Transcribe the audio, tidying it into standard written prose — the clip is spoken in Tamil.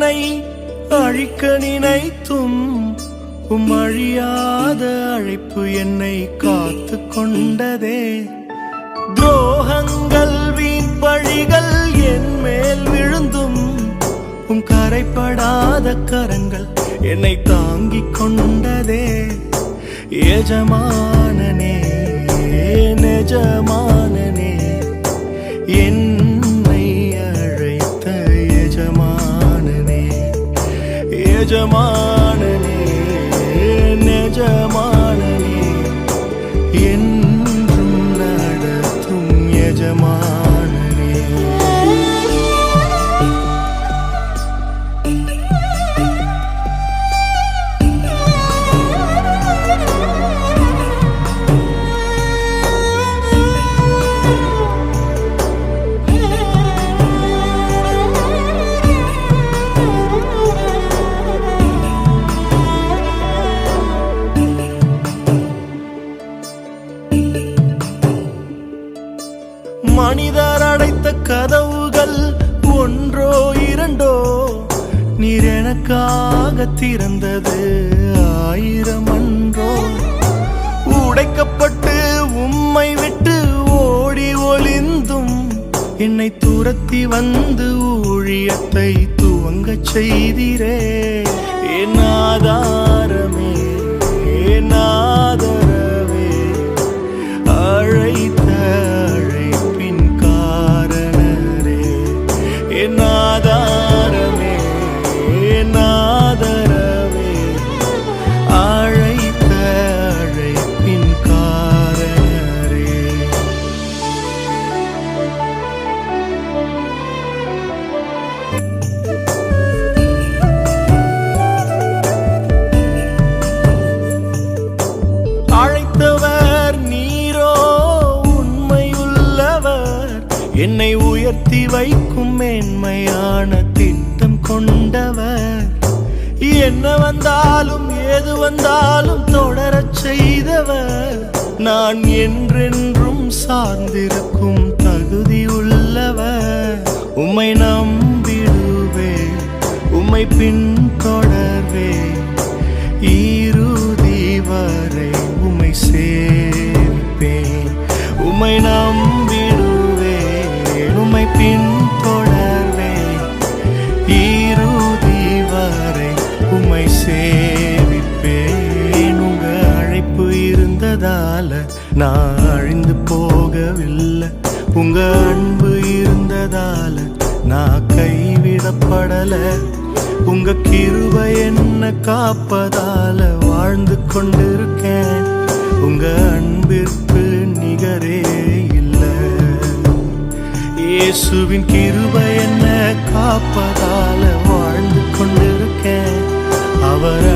என்னை அழிக்க நினைத்தும் அழியாத அழைப்பு என்னை காத்து கொண்டதே. துரோகங்கள் வீண் பழிகள் என் மேல் விழுந்தும் கரைப்படாத கரங்கள் என்னை தாங்கிக் கொண்டதே. எஜமானனே நெஜமானனே என்னை அழைத்த எஜமானனே, எஜமானனே நெஜமானனே என்றும் நடத்தும் எஜமானனே. மனிதர் அடைத்த கதவுகள் ஒன்றோ இரண்டோ, நீர் எனக்காக திறந்தது 1000 அன்றோ. உடைக்கப்பட்டு உம்மை விட்டு ஓடி ஒளிந்தும் என்னை துரத்தி வந்து ஊழியத்தை துவங்கச் செய்தீரே. என் ஆதாரமே என் ஆதரவே அழைத்த என்னை உயர்த்தி வைக்கும் மேன்மையான திட்டம் கொண்டவர். என்ன வந்தாலும் ஏது வந்தாலும் தொடரச் செய்தவர். நான் என்றென்றும் சார்ந்திருக்கும் தகுதி உள்ளவர். உம்மை நம்பிடுவே உம்மை பின்தொடர்வே இறுதி வரை உம்மை சேர்ப்பேன். உம்மை நம்பிடுவே உம்மை பின்தொடர்வே இறுதி வரை உம்மை சேவிப்பேன். உங்க அழைப்பு இருந்ததால நான் அழிந்து போகவில்லை. உங்க அன்பு இருந்ததால நான் கைவிடப்படல. உங்க கிருபை என்ன காப்பதால வாழ்ந்து கொண்டிருக்கேன். உங்க அன்பிற்கு நிகரே இல்லை. இயேசுவின் கிருபை என்ன காப்பதால வாழ்ந்து கொண்டிருக்கேன். அவர்